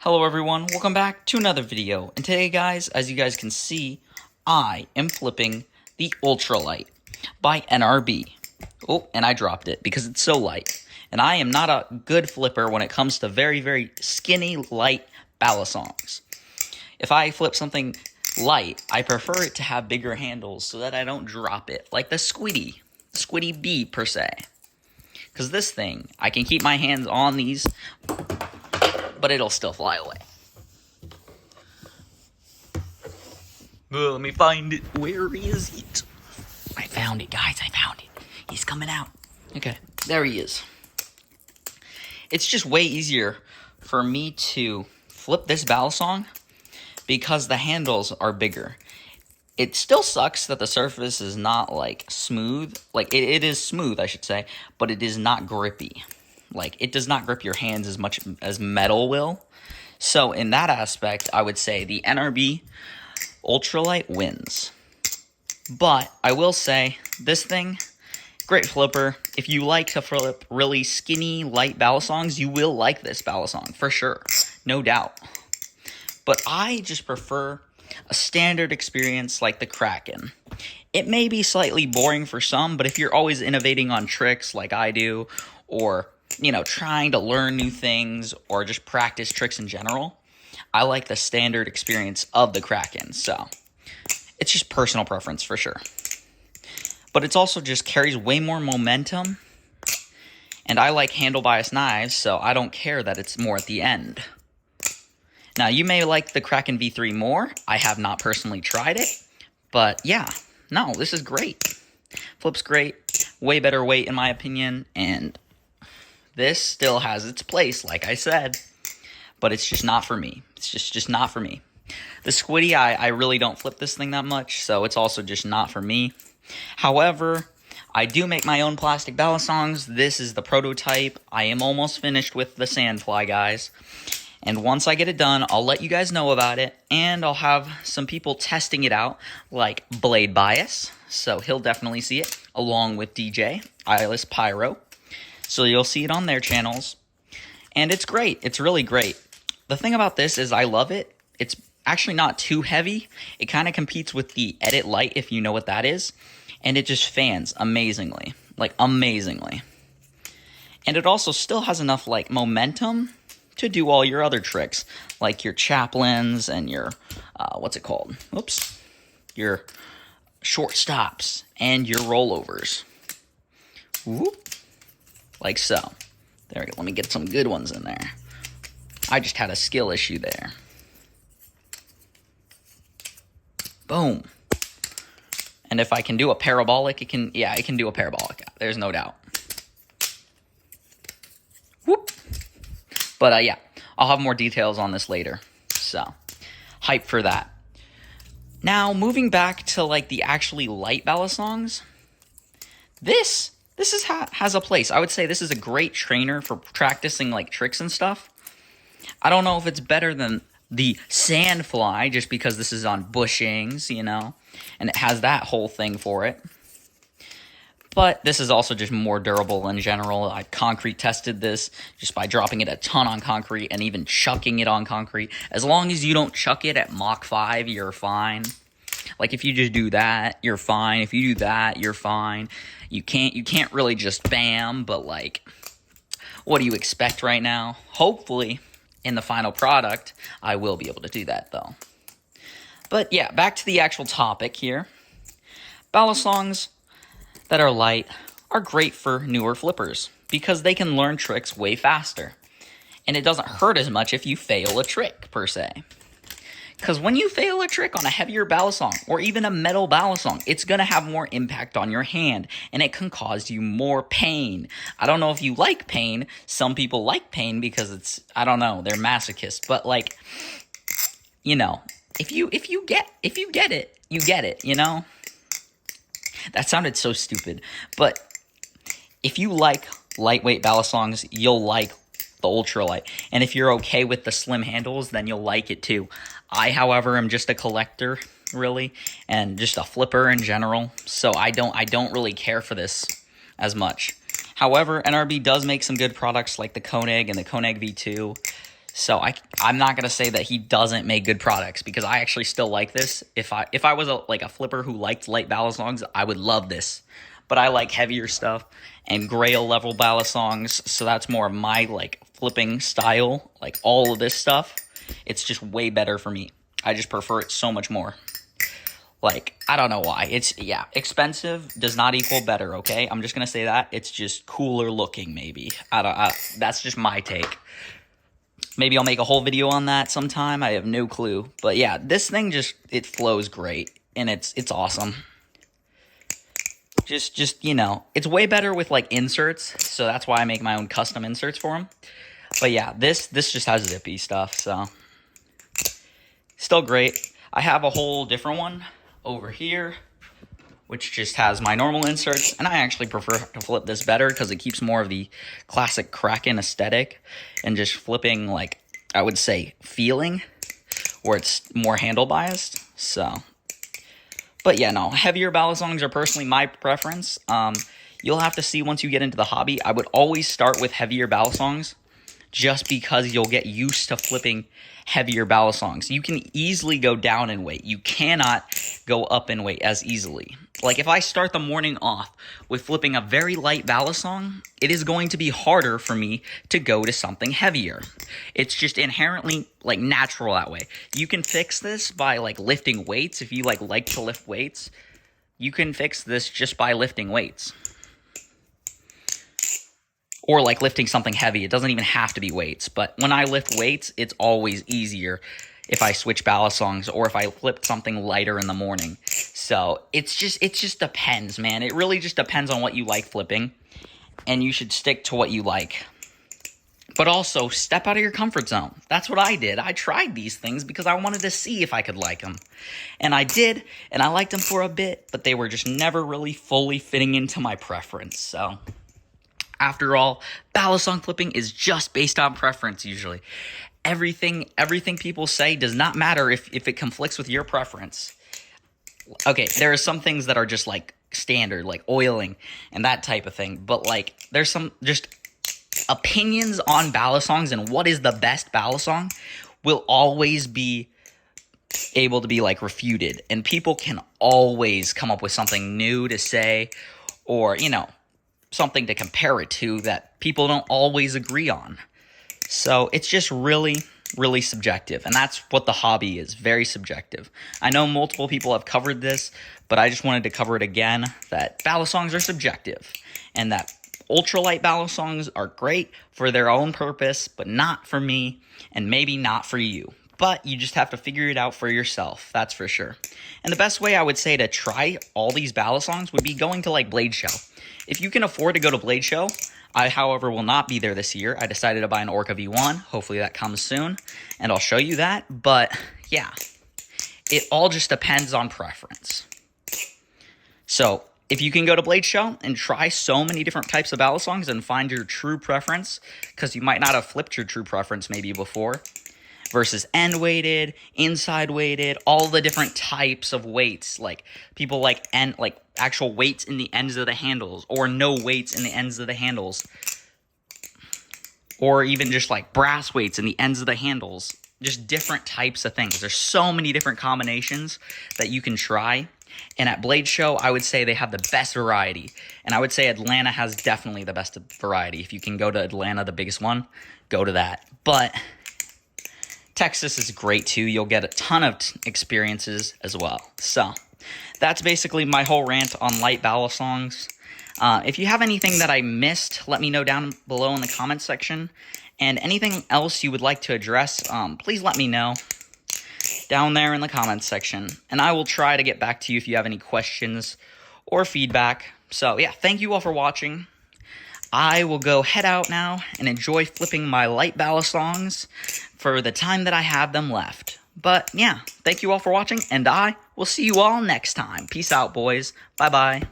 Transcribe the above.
Hello everyone, welcome back to another video, and today guys, as you guys can see, I am flipping the ultralight by NRB. Oh, and I dropped it because it's so light, and I am not a good flipper when it comes to very skinny, light Balisongs. If I flip something light, I prefer it to have bigger handles so that I don't drop it, like the Squiddy B per se. Because this thing, I can keep my hands on these, but it'll still fly away. Let me find it. Where is it? I found it, guys. I found it. He's coming out. Okay, there he is. It's just way easier for me to flip this Balisong because the handles are bigger. It still sucks that the surface is not, like, smooth. Like, it is smooth, I should say, but it is not grippy. Like, it does not grip your hands as much as metal will. So, in that aspect, I would say the NRB ultralight wins. But, I will say, this thing, great flipper. If you like to flip really skinny, light Balisongs, you will like this Balisong, for sure. No doubt. But I just prefer a standard experience like the Kraken. It may be slightly boring for some, but if you're always innovating on tricks like I do, or, you know, trying to learn new things, or just practice tricks in general, I like the standard experience of the Kraken, so it's just personal preference for sure. But it's also just carries way more momentum, and I like handle bias knives, so I don't care that it's more at the end. Now, you may like the Kraken V3 more. I have not personally tried it. But, yeah. No, this is great. Flips great. Way better weight, in my opinion. And this still has its place, like I said. But it's just not for me. It's just not for me. The Squiddy, I really don't flip this thing that much. So, it's also just not for me. However, I do make my own plastic Balisongs. This is the prototype. I am almost finished with the Sandfly, guys. And once I get it done, I'll let you guys know about it, and I'll have some people testing it out, like Blade Bias, so he'll definitely see it, along with DJ, Eyeless Pyro, so you'll see it on their channels, and it's great. It's really great. The thing about this is I love it. It's actually not too heavy. It kind of competes with the Edit Light, if you know what that is, and it just fans amazingly, like amazingly. And it also still has enough, like, momentum to do all your other tricks, like your chaplains and your, your short stops and your rollovers. Whoop. Like so. There we go. Let me get some good ones in there. I just had a skill issue there. Boom. And if I can do a parabolic, it can do a parabolic. There's no doubt. Whoop. But, yeah, I'll have more details on this later, so hype for that. Now, moving back to, like, the actually light Balisongs, this has a place. I would say this is a great trainer for practicing, like, tricks and stuff. I don't know if it's better than the Sandfly, just because this is on bushings, you know, and it has that whole thing for it. But this is also just more durable in general. I concrete tested this just by dropping it a ton on concrete and even chucking it on concrete. As long as you don't chuck it at Mach 5, you're fine. Like, if you just do that, you're fine. If you do that, you're fine. You can't really just bam, but, like, what do you expect right now? Hopefully, in the final product, I will be able to do that, though. But, yeah, back to the actual topic here. Balisongs that are light are great for newer flippers because they can learn tricks way faster. And it doesn't hurt as much if you fail a trick, per se. Because when you fail a trick on a heavier Balisong, or even a metal Balisong, it's going to have more impact on your hand, and it can cause you more pain. I don't know if you like pain. Some people like pain because it's, I don't know, they're masochists. But, like, you know, if you get it, you get it, you know? That sounded so stupid, but if you like lightweight Balisongs, you'll like the ultralight. And if you're okay with the slim handles, then you'll like it too. I, however, am just a collector, really, and just a flipper in general, so I don't really care for this as much. However, NRB does make some good products like the Koenig and the Koenig V2, So I'm not gonna say that he doesn't make good products, because I actually still like this. If I was a flipper who liked light Balisongs, I would love this. But I like heavier stuff and grail level Balisongs, so that's more of my like flipping style. Like all of this stuff, it's just way better for me. I just prefer it so much more. Like, I don't know why. It's, yeah, expensive does not equal better, okay? I'm just gonna say that. It's just cooler looking, maybe. That's just my take. Maybe I'll make a whole video on that sometime. I have no clue. But yeah, this thing just, it flows great. And it's awesome. Just, you know, it's way better with like inserts. So that's why I make my own custom inserts for them. But yeah, this just has zippy stuff, so. Still great. I have a whole different one over here, which just has my normal inserts, and I actually prefer to flip this better because it keeps more of the classic Kraken aesthetic and just flipping, like, I would say feeling, where it's more handle biased. So, but yeah, no, heavier Balisongs are personally my preference. You'll have to see once you get into the hobby. I would always start with heavier Balisongs, just because you'll get used to flipping heavier Balisongs. You can easily go down in weight. You cannot go up in weight as easily. Like, if I start the morning off with flipping a very light Balisong, it is going to be harder for me to go to something heavier. It's just inherently, like, natural that way. You can fix this by, like, lifting weights. If you, like to lift weights, you can fix this just by lifting weights. Or like lifting something heavy. It doesn't even have to be weights. But when I lift weights, it's always easier if I switch Balisongs or if I flip something lighter in the morning. So it just depends, man. It really just depends on what you like flipping. And you should stick to what you like. But also, step out of your comfort zone. That's what I did. I tried these things because I wanted to see if I could like them. And I did, and I liked them for a bit, but they were just never really fully fitting into my preference. So, after all, Balisong flipping is just based on preference usually. Everything people say does not matter if it conflicts with your preference. Okay, there are some things that are just like standard, like oiling and that type of thing. But like, there's some just opinions on Balisongs and what is the best Balisong will always be able to be like refuted. And people can always come up with something new to say, or, you know, something to compare it to that people don't always agree on. So it's just really, really subjective. And that's what the hobby is, very subjective. I know multiple people have covered this, but I just wanted to cover it again, that Balisongs are subjective. And that ultralight Balisongs are great for their own purpose, but not for me, and maybe not for you. But you just have to figure it out for yourself, that's for sure. And the best way I would say to try all these Balisongs would be going to like Blade Show. If you can afford to go to Blade Show, I, however, will not be there this year. I decided to buy an Orca V1. Hopefully that comes soon, and I'll show you that. But, yeah, it all just depends on preference. So, if you can go to Blade Show and try so many different types of Balisongs and find your true preference, because you might not have flipped your true preference maybe before, versus end weighted, inside weighted, all the different types of weights. Like, people like actual weights in the ends of the handles, or no weights in the ends of the handles, or even just like brass weights in the ends of the handles. Just different types of things. There's so many different combinations that you can try. And at Blade Show, I would say they have the best variety. And I would say Atlanta has definitely the best variety. If you can go to Atlanta, the biggest one, go to that. But Texas is great too. You'll get a ton of experiences as well. So that's basically my whole rant on light Balisongs. If you have anything that I missed, let me know down below in the comments section. And anything else you would like to address, please let me know down there in the comments section. And I will try to get back to you if you have any questions or feedback. So yeah, thank you all for watching. I will go head out now and enjoy flipping my light Balisongs for the time that I have them left. But yeah, thank you all for watching, and I will see you all next time. Peace out, boys. Bye-bye.